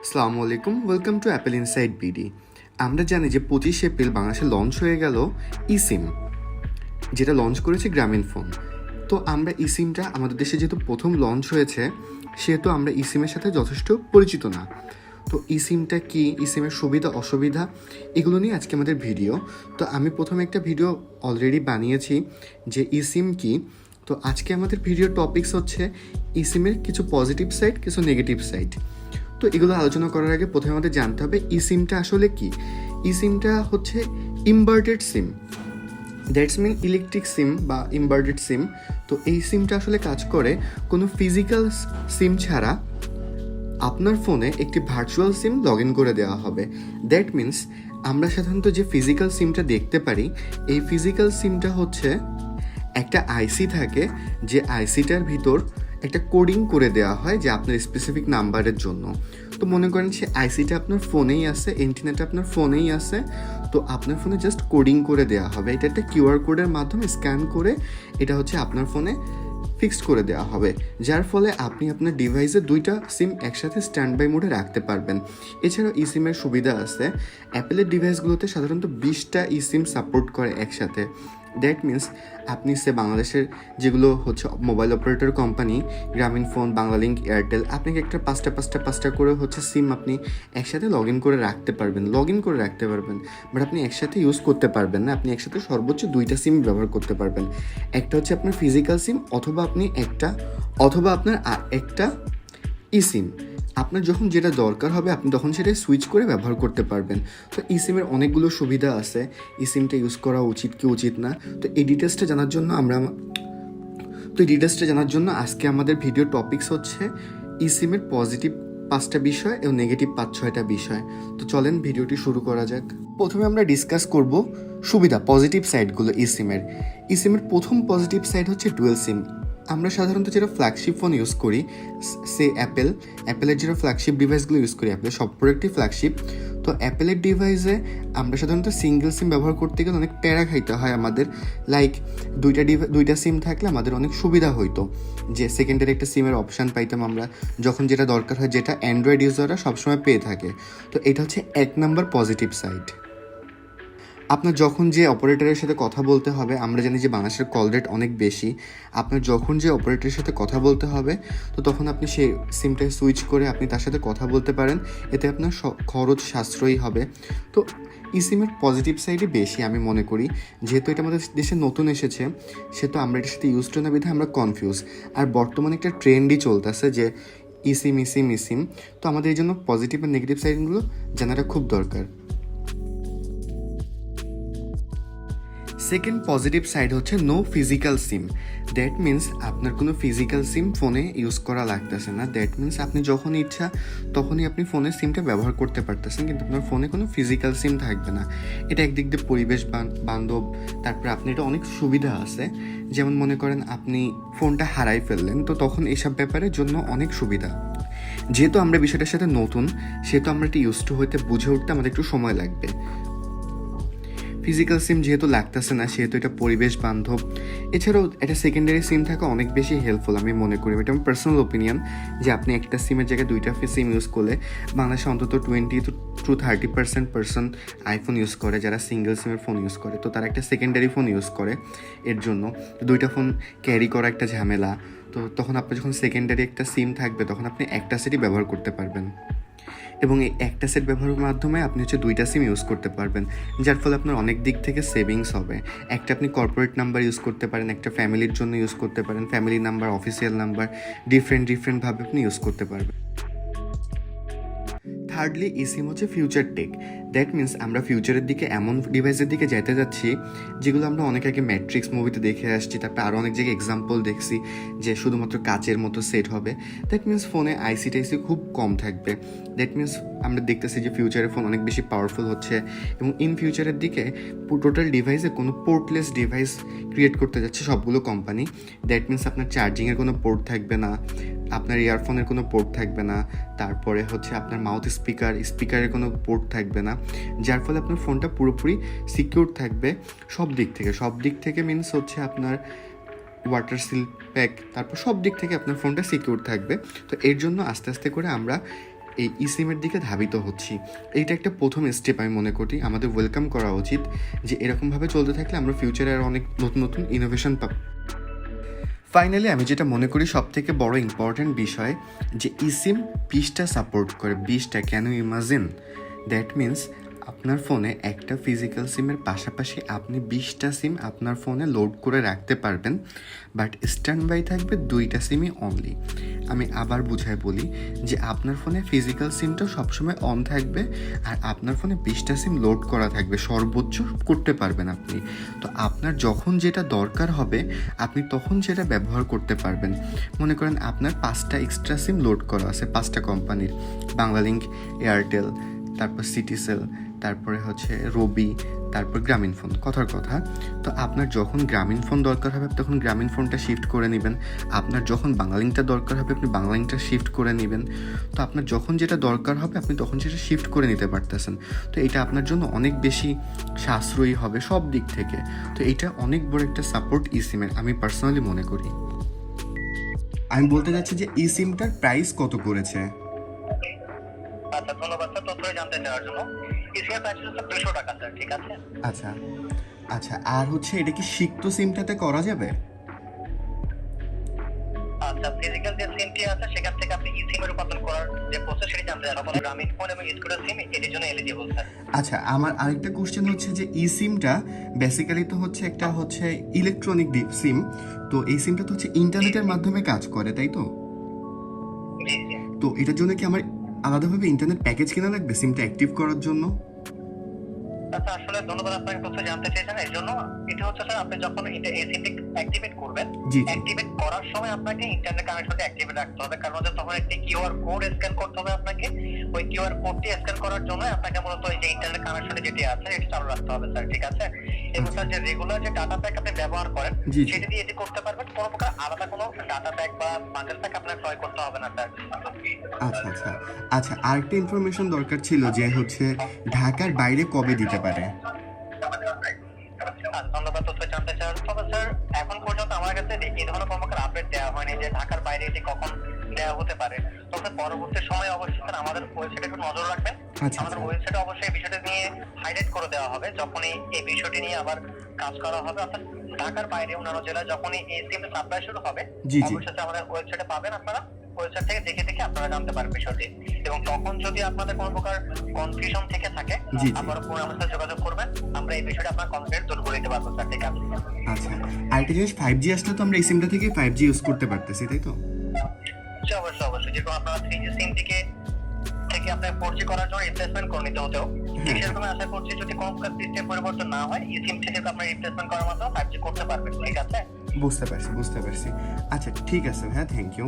আসসালামু আলাইকুম, welcome to Apple inside BD. আমরা জানি যে 25 এপ্রিল বাংলাদেশে লঞ্চ হয়ে গেল ইসিম, যেটা লঞ্চ করেছে গ্রামীণফোন। তো আমরা ইসিমটা আমাদের দেশে যেহেতু প্রথম লঞ্চ হয়েছে, সেহেতু আমরা ইসিমের সাথে যথেষ্ট পরিচিত না। তো ইসিমটা কি, ইসিমের সুবিধা অসুবিধা, এগুলো নিয়ে আজকে আমাদের ভিডিও। তো আমি প্রথমে একটা ভিডিও অলরেডি বানিয়েছি যে ইসিম কি। তো আজকে আমাদের ভিডিওর টপিকস হচ্ছে ইসিমের কিছু পজিটিভ সাইড, কিছু নেগেটিভ সাইড। তো এগুলো আলোচনা করার আগে প্রথমে আমাদের জানতে হবে ইসিমটা আসলে কি। ইসিমটা হচ্ছে inverted SIM, that's mean electric SIM বা ইনভার্টেড সিম। তো এই সিমটা আসলে কাজ করে কোনো ফিজিক্যাল সিম ছাড়া আপনার ফোনে একটি ভার্চুয়াল সিম লগ ইন করে দেওয়া হবে। দ্যাট মিনস আমরা সাধারণত যে ফিজিক্যাল সিমটা দেখতে পারি, এই ফিজিক্যাল সিমটা হচ্ছে একটা আইসি থাকে, যে আইসিটার ভিতর একটা কোডিং করে দেওয়া হয় যে আপনার স্পেসিফিক নাম্বারের জন্য। তো মনে করেন সে আইসিটা আপনার ফোনেই আছে, এন্টিনাটা আপনার ফোনেই আছে, তো আপনার ফোনে জাস্ট কোডিং করে দেওয়া হবে। এটা একটা কিউআর কোডের মাধ্যমে স্ক্যান করে এটা হচ্ছে আপনার ফোনে ফিক্সড করে দেওয়া হবে, যার ফলে আপনি আপনার ডিভাইসে দুইটা সিম একসাথে স্ট্যান্ড বাই মোডে রাখতে পারবেন। এছাড়াও ই সিমের সুবিধা আছে, অ্যাপেলের ডিভাইসগুলোতে সাধারণত 20টা ই সিম সাপোর্ট করে একসাথে। দ্যাট মিনস আপনি বাংলাদেশের যেগুলো হচ্ছে mobile operator company, Grameenphone, Banglalink, Airtel, আপনাকে একটা পাঁচটা করে হচ্ছে সিম আপনি একসাথে লগ ইন করে রাখতে পারবেন, বাট আপনি একসাথে ইউজ করতে পারবেন না। আপনি একসাথে সর্বোচ্চ 2টা সিম ব্যবহার করতে পারবেন। একটা হচ্ছে আপনার ফিজিক্যাল সিম, অথবা আপনার একটা ই সিম। আপনার যখন যেটা দরকার হবে আপনি তখন সেটা সুইচ করে ব্যবহার করতে পারবেন। তো ই সিমের অনেকগুলো সুবিধা আছে, ই সিমটা ইউজ করা উচিত কি উচিত না। তো এই ডিটেলসটা জানার জন্য আজকে আমাদের ভিডিও টপিকস হচ্ছে ই সিমের পজিটিভ 5টা বিষয় এবং নেগেটিভ 5-6টা বিষয়। তো চলেন ভিডিওটি শুরু করা যাক। প্রথমে আমরা ডিসকাস করব সুবিধা, পজিটিভ সাইডগুলো ই সিমের প্রথম পজিটিভ সাইড হচ্ছে ডুয়েল সিম। আমরা সাধারণত যেটা ফ্ল্যাগশিপ ফোন ইউজ করি, অ্যাপেলের যেটা ফ্ল্যাগশিপ ডিভাইসগুলো ইউজ করি, অ্যাপেলের সব প্রোডাক্টই ফ্ল্যাগশিপ। তো অ্যাপেলের ডিভাইসে আমরা সাধারণত সিঙ্গেল সিম ব্যবহার করতে গেলে অনেক প্যারা খাইতে হয় আমাদের। লাইক দুইটা সিম থাকলে আমাদের অনেক সুবিধা হইতো, যে সেকেন্ডারি একটা সিমের অপশান পাইতাম আমরা যখন যেটা দরকার হয়, যেটা অ্যান্ড্রয়েড ইউজাররা সবসময় পেয়ে থাকে। তো এটা হচ্ছে 1 নম্বর পজিটিভ সাইড। আপনার যখন যে অপারেটরের সাথে কথা বলতে হবে, আমরা জানি যে বাংলাদেশের কল রেট অনেক বেশি, আপনার যখন যে অপারেটরের সাথে কথা বলতে হবে তো তখন আপনি সেই সিমটা সুইচ করে আপনি তার সাথে কথা বলতে পারেন, এতে আপনার খরচ সাশ্রয়ী হবে। তো ই সিমের পজিটিভ সাইডই বেশি আমি মনে করি, যেহেতু এটা আমাদের দেশে নতুন এসেছে, সেহেতু আমরা এটার সাথে ইউজ টু না বিধায় আমরা কনফিউজ। আর বর্তমানে একটা ট্রেন্ডই চলতেছে যে ইসিম। তো আমাদের এই জন্য পজিটিভ আর নেগেটিভ সাইডগুলো জানাটা খুব দরকার। সেকেন্ড পজিটিভ সাইড হচ্ছে no physical SIM. That means আপনার কোনো ফিজিক্যাল সিম ফোনে ইউজ করা লাগতেছে না। দ্যাট মিনস আপনি যখন ইচ্ছা তখনই আপনি ফোনের সিমটা ব্যবহার করতে পারতেছেন, কিন্তু আপনার ফোনে কোনো ফিজিক্যাল সিম থাকবে না। এটা একদিক দিয়ে পরিবেশ বান্ধব। তারপরে আপনি এটা অনেক সুবিধা আছে, যেমন মনে করেন আপনি ফোনটা হারাই ফেললেন, তো তখন এইসব ব্যাপারের জন্য অনেক সুবিধা। যেহেতু আমরা বিষয়টার সাথে নতুন, সেহেতু আমরা এটা ইউজ টু হইতে বুঝে উঠতে আমাদের একটু সময় লাগবে। ফিজিক্যাল সিম যেহেতু লাগতেছে না, সেহেতু এটা পরিবেশ বান্ধব। এছাড়াও এটা সেকেন্ডারি সিম থাকা অনেক বেশি হেল্পফুল আমি মনে করি। এটা আমার পার্সোনাল ওপিনিয়ন, যে আপনি একটা সিমের জায়গায় 2টা সিম ইউজ করলে, বাংলাদেশে অন্তত 20-30% পার্সন আইফোন ইউজ করে যারা সিঙ্গেল সিমের ফোন ইউজ করে। তো তারা একটা সেকেন্ডারি ফোন ইউজ করে, এর জন্য 2টা ফোন ক্যারি করা একটা ঝামেলা। তো তখন আপনার যখন সেকেন্ডারি একটা সিম থাকবে তখন আপনি একটা সেটই ব্যবহার করতে পারবেন, এবং এই একটা সেট ব্যবহারের মাধ্যমে আপনি 2টা সিম ইউজ করতে পারবেন, যার ফলে আপনার অনেক দিক থেকে সেভিংস হবে। একটা আপনি কর্পোরেট নাম্বার ইউজ করতে পারেন, একটা ফ্যামিলির জন্য ইউজ করতে পারেন, ফ্যামিলি নাম্বার, অফিসিয়াল নাম্বার, ডিফারেন্টভাবে আপনি ইউজ করতে পারবেন। থার্ডলি, ইসিম হচ্ছে ফিউচার টেক। দ্যাট মিনস আমরা ফিউচারের দিকে এমন ডিভাইসের দিকে যেতে যাচ্ছি যেগুলো আমরা অনেক আগে ম্যাট্রিক্স মুভিতে দেখে আসছি, তারপরে আরও অনেক জায়গায় এক্সাম্পল দেখছি যে শুধুমাত্র কাচের মতো সেট হবে। দ্যাট মিনস ফোনে আইসি খুব কম থাকবে। দ্যাট মিনস আমরা দেখতেছি যে ফিউচারের ফোন অনেক বেশি পাওয়ারফুল হচ্ছে, এবং ইন ফিউচারের দিকে টোটাল ডিভাইসে কোনো পোর্টলেস ডিভাইস ক্রিয়েট করতে যাচ্ছে সবগুলো কোম্পানি। দ্যাট মিনস আপনার চার্জিংয়ের কোনো পোর্ট থাকবে না, আপনার ইয়ারফোনের কোনো পোর্ট থাকবে না, তারপরে হচ্ছে আপনার মাউথ স্পিকারের কোনো পোর্ট থাকবে না, যার ফলে আপনার ফোনটা পুরোপুরি সিকিউর থাকবে সব দিক থেকে মিনস হচ্ছে আপনার ওয়াটার সিল প্যাক, তারপর সব দিক থেকে আপনার ফোনটা সিকিউর থাকবে। তো এর জন্য আস্তে আস্তে করে আমরা এই ইসিমের দিকে ধাবিত হচ্ছি। এইটা একটা প্রথম স্টেপ আমি মনে করি আমাদের ওয়েলকাম করা উচিত, যে এরকমভাবে চলতে থাকলে আমরা ফিউচারে আর অনেক নতুন নতুন ইনোভেশন পাব। ফাইনালি আমি যেটা মনে করি সবথেকে বড় ইম্পর্ট্যান্ট বিষয়, যে ইসিম 20টা সাপোর্ট করে। 20টা, can you imagine? That means আপনার ফোনে একটা ফিজিক্যাল সিমের পাশাপাশি আপনি 20টা সিম আপনার ফোনে লোড করে রাখতে পারবেন, বাট স্ট্যান্ড বাই থাকবে 2টা সিমই অনলি। আমি আবার বুঝায় বলি যে আপনার ফোনে ফিজিক্যাল সিমটা সবসময় অন থাকবে, আর আপনার ফোনে 20টা সিম লোড করা থাকবে, সর্বোচ্চ করতে পারবেন আপনি। তো আপনার যখন যেটা দরকার হবে আপনি তখন সেটা ব্যবহার করতে পারবেন। মনে করেন আপনার 5টা এক্সট্রা সিম লোড করা আছে 5টা কোম্পানির, বাংলালিংক, এয়ারটেল, তারপর সিটিসেল, তারপরে হচ্ছে রবি, তারপর গ্রামীণফোন, কথার কথা। তো আপনার যখন গ্রামীণফোন দরকার হবে তখন গ্রামীণফোনটা শিফট করে নেবেন, আপনার যখন বাংলালিংকটা দরকার হবে আপনি বাংলালিংকটা শিফট করে নেবেন। তো আপনার যখন যেটা দরকার হবে আপনি তখন সেটা শিফট করে নিতে পারতেছেন। তো এটা আপনার জন্য অনেক বেশি সাশ্রয়ী হবে সব দিক থেকে। তো এটা অনেক বড় একটা সাপোর্ট ইসিমের, আমি পার্সোনালি মনে করি। আমি বলতে চাচ্ছি যে ইসিমটার প্রাইস কত করেছে। আচ্ছা, ধন্যবাদ স্যার তথ্য জানতে চাওয়ার জন্য। ইসিএম প্রাইস হচ্ছে 200 টাকা স্যার, ঠিক আছে? আচ্ছা আচ্ছা, আর হচ্ছে এটা কি সিক্ত সিমটাতে করা যাবে? আচ্ছা, ফিজিক্যাল যে সিমটি আছে সেখান থেকে আপনি ইসিম এ রূপান্তর করার যে প্রসেস সেটি জানতে চান। আপনার গ্রামীণফোন এবং স্কুলের সিম এটির জন্য এলিজিবল স্যার। আচ্ছা, আমার আরেকটা কোশ্চেন হচ্ছে যে ই সিমটা বেসিক্যালি তো হচ্ছে একটা হচ্ছে ইলেকট্রনিক সিম, তো এই সিমটা তো হচ্ছে ইন্টারনেটের মাধ্যমে কাজ করে, তাই তো? জি জি। তো এটার জন্য কি আমার আলাদাভাবে ইন্টারনেট প্যাকেজ কেনা লাগবে সিমটা অ্যাক্টিভ করার জন্য? আচ্ছা, আসলে ধন্যবাদ আপনাকে তথ্য জানতে চেয়েছেন এর জন্য। এটা হচ্ছে স্যার, আপনি যখন এই সিমটি অ্যাক্টিভেট করবেন, জি জি। অ্যাক্টিভেট করার সময় আপনাকে ইন্টারনেট কানেকশনটা অ্যাক্টিভেট রাখতে হবে, কারণ হচ্ছে তখন একটি কিউআর কোড স্ক্যান করতে হবে আপনাকে। ওই কিউআর কোডটি স্ক্যান করার জন্য আপনাকে মূলত এই যে ইন্টারনেট কানেকশনটা যেটি আছে এটি চালু রাখতে হবে স্যার, ঠিক আছে? এবং স্যার যে রেগুলার যে ডাটা প্যাক আপনি ব্যবহার করেন জি জি। সেটি দিয়ে এটি করতে পারবেন। কোনো প্রকার আলাদা কোনো ডাটা প্যাক বা বান্ডেল প্যাক আপনার ক্রয় করতে হবে না স্যার। আচ্ছা আচ্ছা আচ্ছা, আরেকটা ইনফরমেশন দরকার ছিল যে হচ্ছে ঢাকার বাইরে কবে দিতে পারে? ধন্যবাদ তথ্য জানতে চান। তবে স্যার এখন পর্যন্ত আমার কাছে এই ধরনের কোনো প্রকার আপডেট দেওয়া হয়নি যে ঢাকার বাইরে এটি কখন দেওয়া হতে পারে। তবে পরবর্তী সময়ে অবশ্যই স্যার আমাদের ওয়েবসাইটে একটু নজর রাখবেন। আচ্ছা আমাদের ওয়েবসাইটে অবশ্যই এই বিষয়টি নিয়ে হাইলাইট করে দেওয়া হবে যখনই এই বিষয়টি নিয়ে আবার কাজ করা হবে। অর্থাৎ ঢাকার বাইরে অন্যান্য জেলায় যখনই এই সিম সাপ্লাই শুরু হবে জি জি। অবশ্যই আমাদের ওয়েবসাইটে পাবেন আপনারা। ওয়েবসাইট থেকে দেখে দেখে আপনারা জানতে পারবেন বিষয়টি। এবং তখন যদি আপনাদের কোনো প্রকার কনফিউশন থেকে থাকে জি জি। আপনারা পুরো আমাদের সাথে যোগাযোগ করবেন, আমরা এই বিষয়টা আপনার কনফিডেন্স দূর করে দিতে পারবো স্যার, ঠিক আছে? আচ্ছা, আরেকটা জিনিস, 5G আসলে তো আমরা এই সিমটা থেকে 5G ইউজ করতে পারতেছি, তাই তো? জি অবশ্যই অবশ্যই। যেরকম আপনারা 3G সিম থেকে আপনার 4G করার জন্য রিপ্লেসমেন্ট করে নিতে হতো, ঠিক সেরকম আশা করছি যদি কোনো প্রকার সিস্টেম পরিবর্তন না হয় এই সিম থেকে আপনার রিপ্লেসমেন্ট করার মাধ্যমে 5G করতে পারবেন, ঠিক আছে? বুঝতে পারছি বুঝতে পারছি। আচ্ছা ঠিক আছে, হ্যাঁ, থ্যাংক ইউ।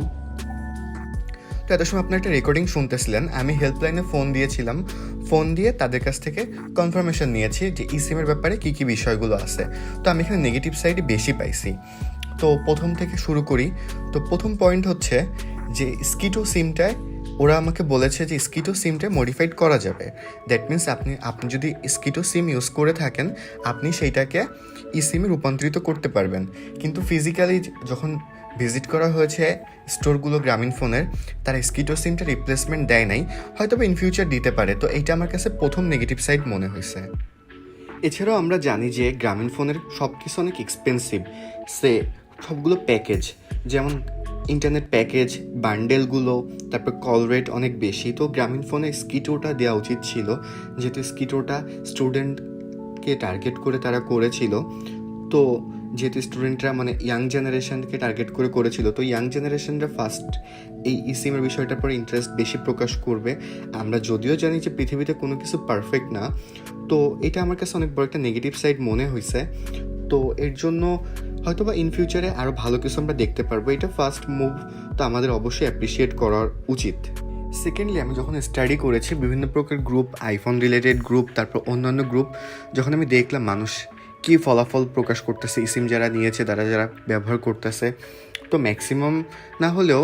তো এত সময় আপনার একটা রেকর্ডিং শুনতেছিলেন, আমি হেল্পলাইনে ফোন দিয়েছিলাম, ফোন দিয়ে তাদের কাছ থেকে কনফার্মেশন নিয়েছি যে ই সিমের ব্যাপারে কী কী বিষয়গুলো আছে। তো আমি এখানে নেগেটিভ সাইডই বেশি পাইছি। তো প্রথম থেকে শুরু করি। তো প্রথম পয়েন্ট হচ্ছে যে স্কিটো সিমটায় ওরা আমাকে বলেছে যে স্কিটো সিমটা মডিফাইড করা যাবে। দ্যাট মিনস আপনি যদি স্কিটো সিম ইউজ করে থাকেন আপনি সেইটাকে ই সিমে রূপান্তরিত করতে পারবেন। কিন্তু ফিজিক্যালি যখন ভিজিট করা হয়েছে স্টোরগুলো গ্রামীণফোনের, তারা স্কিটো সিমটা রিপ্লেসমেন্ট দেয় নাই, হয়তো ইন ফিউচার দিতে পারে। তো এইটা আমার কাছে প্রথম নেগেটিভ সাইড মনে হয়েছে। এছাড়াও আমরা জানি যে গ্রামীণফোনের সব কিছু অনেক এক্সপেন্সিভ, সবগুলো প্যাকেজ, যেমন ইন্টারনেট প্যাকেজ, বান্ডেলগুলো, তারপর কল রেট অনেক বেশি। তো গ্রামীণফোনে স্কিটোটা দেওয়া উচিত ছিল, যেহেতু স্কিটোটা স্টুডেন্টকে টার্গেট করে তারা করেছিল। তো যেহেতু স্টুডেন্টরা মানে ইয়াং জেনারেশনকে টার্গেট করে করেছিল, তো ইয়াং জেনারেশনরা ফার্স্ট এই ইসিমের বিষয়টার পরে ইন্টারেস্ট বেশি প্রকাশ করবে। আমরা যদিও জানি যে পৃথিবীতে কোনো কিছু পারফেক্ট না, তো এটা আমার কাছে অনেক বড় একটা নেগেটিভ সাইড মনে হয়েছে। তো এর জন্য হয়তো বা ইন ফিউচারে আরও ভালো কিছু আমরা দেখতে পারবো। এটা ফার্স্ট মুভ, তো আমাদের অবশ্যই অ্যাপ্রিসিয়েট করা উচিত। সেকেন্ডলি, আমি যখন স্টাডি করেছি বিভিন্ন প্রকার গ্রুপ, আইফোন রিলেটেড গ্রুপ, তারপর অন্যান্য গ্রুপ, যখন আমি দেখলাম মানুষ কী ফলাফল প্রকাশ করতেছে, ইসিম যারা নিয়েছে তারা যারা ব্যবহার করতেছে, তো ম্যাক্সিমাম না হলেও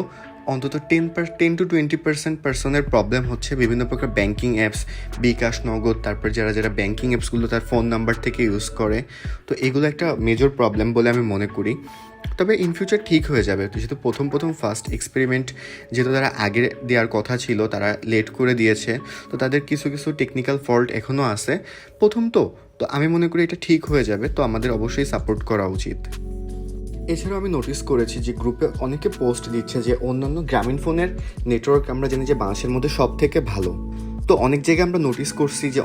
অন্তত 10 to 20% পার্সনের প্রবলেম হচ্ছে বিভিন্ন প্রকার ব্যাংকিং অ্যাপস, বিকাশ, নগদ, তারপর যারা ব্যাংকিং অ্যাপসগুলো তার ফোন নাম্বার থেকে ইউজ করে। তো এগুলো একটা মেজর প্রবলেম বলে আমি মনে করি। তবে ইন ফিউচার ঠিক হয়ে যাবে। তো যেহেতু প্রথম ফার্স্ট এক্সপেরিমেন্ট, যেহেতু তারা আগে দেওয়ার কথা ছিল, তারা লেট করে দিয়েছে, তো তাদের কিছু টেকনিক্যাল ফল্ট এখনও আছে। প্রথম তো আমি মনে করি এটা ঠিক হয়ে যাবে। তো আমাদের অবশ্যই সাপোর্ট করা উচিত। এছাড়াও আমি নোটিস করেছি যে গ্রুপে অনেকে পোস্ট দিচ্ছে যে অন্যান্য গ্রামীণ ফোনের নেটওয়ার্ক আমরা জানি যে বাংলাদেশের মধ্যে সব থেকে ভালো। তো অনেক জায়গায় আমরা নোটিস করছি যে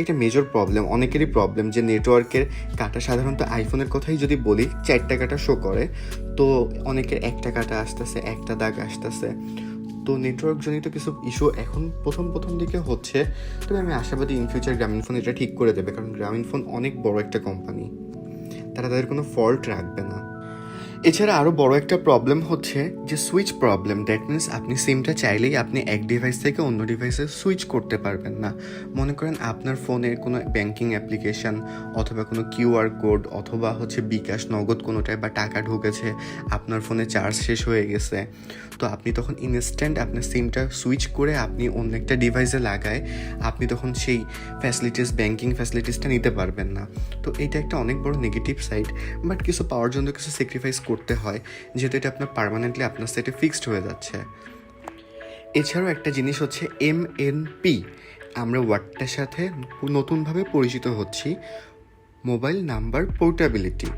এটা মেজর প্রবলেম, অনেকেরই প্রবলেম যে নেটওয়ার্কের কাটা। সাধারণত আইফোনের কথাই যদি বলি 4টা কাটা শো করে, তো অনেকের 1টা কাটা আসতেছে, 1টা দাগ আসতেছে। তো নেটওয়ার্ক জনিত কিছু ইস্যু এখন প্রথম দিকে হচ্ছে। তবে আমি আশাবাদী ইন ফিউচার গ্রামীণফোন এটা ঠিক করে দেবে, কারণ গ্রামীণফোন অনেক বড় একটা কোম্পানি, তাদের কোনো ফল্ট রাখবে না। এছাড়া আরও বড় একটা প্রবলেম হচ্ছে যে সুইচ প্রবলেম। দ্যাট মিনস আপনি সিমটা চাইলেই আপনি এক ডিভাইস থেকে অন্য ডিভাইসে সুইচ করতে পারবেন না। মনে করেন আপনার ফোনে কোনো ব্যাংকিং অ্যাপ্লিকেশান অথবা কোনো কিউআর কোড অথবা বিকাশ, নগদ কোনোটায় বা টাকা ঢুকেছে, আপনার ফোনে চার্জ শেষ হয়ে গেছে, তো আপনি তখন ইনস্ট্যান্ট আপনার সিমটা সুইচ করে আপনি অন্য একটা ডিভাইসে লাগায় আপনি তখন সেই ব্যাংকিং ফ্যাসিলিটিসটা নিতে পারবেন না। তো এটা একটা অনেক বড় নেগেটিভ সাইড। বাট কিছু পাওয়ার জন্য কিছু স্যাক্রিফাইস করতে হয়, যেহেতু এটা আপনার পার্মানেন্টলি আপনার সাইটে ফিক্সড হয়ে যাচ্ছে। এছাড়াও একটা জিনিস হচ্ছে MNP। আমরা ওয়ার্ডটার সাথে নতুনভাবে পরিচিত হচ্ছি, মোবাইল নাম্বার পোর্টেবিলিটি।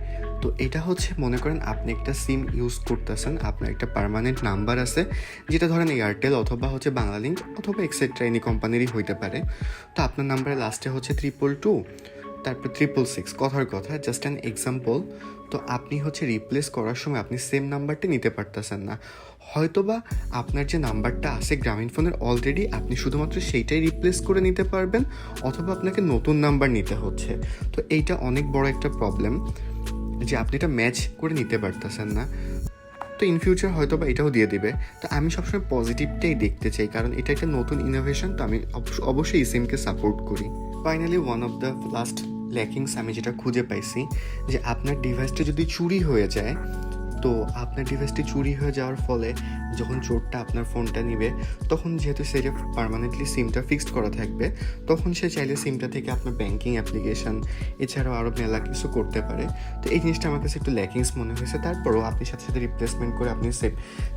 তো এটা হচ্ছে মনে করেন আপনি একটা সিম ইউজ করতেছেন, আপনার একটা পার্মানেন্ট নাম্বার আছে, যেটা ধরেন এয়ারটেল অথবা বাংলালিংক অথবা এক্সেট্রা এনি কোম্পানিরই হইতে পারে। তো আপনার নাম্বারের লাস্টে হচ্ছে 222, তারপর 666, কথার কথা, জাস্ট অ্যান এক্সাম্পল। তো আপনি রিপ্লেস করার সময় আপনি সেম নাম্বারটা নিতে পারতেছেন না। হয়তোবা আপনার যে নাম্বারটা আছে গ্রামীণফোনের অলরেডি, আপনি শুধুমাত্র সেইটাই রিপ্লেস করে নিতে পারবেন, অথবা আপনাকে নতুন নাম্বার নিতে হচ্ছে। তো এইটা অনেক বড় একটা প্রবলেম যে আপনি এটা ম্যাচ করে নিতে পারতেছেন না। তো ইন ফিউচার হয়তোবা এটাও দিয়ে দিবে। তো আমি সবসময় পজিটিভটাই দেখতে চাই, কারণ এটা একটা নতুন ইনোভেশন। তো আমি অবশ্যই ইসিমকে সাপোর্ট করি। Finally one of the last lackings আমি যেটা খুঁজে পাইছি, যে আপনার ডিভাইসটা যদি চুরি হয়ে যায়, তো আপনার ডিভাইসটি চুরি হয়ে যাওয়ার ফলে যখন চোরটা আপনার ফোনটা নিবে, তখন যেহেতু সে পার্মানেন্টলি সিমটা ফিক্সড করা থাকবে, তখন সে চাইলে সিমটা থেকে আপনার ব্যাংকিং অ্যাপ্লিকেশান এছাড়াও আরও মেলা কিছু করতে পারে। তো এই জিনিসটা আমার কাছে একটু ল্যাকিংস মনে হয়েছে। তারপরেও আপনি সাথে রিপ্লেসমেন্ট করে আপনি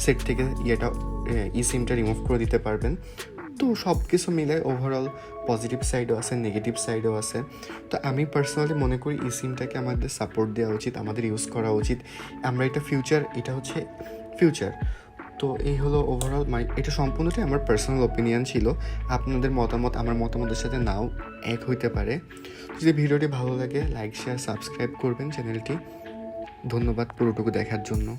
সেট থেকে সিমটা রিমুভ করে দিতে পারবেন। তো সব কিছু মিলায় ওভারঅল পজিটিভ সাইডও আছে, নেগেটিভ সাইডও আছে। তো আমি পার্সোনালি মনে করি সিমটাকে আমাদের সাপোর্ট দেওয়া উচিত, আমাদের ইউজ করা উচিত। আমরা এটা ফিউচার। তো এই হলো ওভারঅল এটা সম্পূর্ণটাই আমার পার্সোনাল ওপিনিয়ন ছিল। আপনাদের মতামত আমার মতামতের সাথে নাও এক হইতে পারে। যদি ভিডিওটি ভালো লাগে, লাইক, শেয়ার, সাবস্ক্রাইব করবেন চ্যানেলটি। ধন্যবাদ পুরোটুকু দেখার জন্য।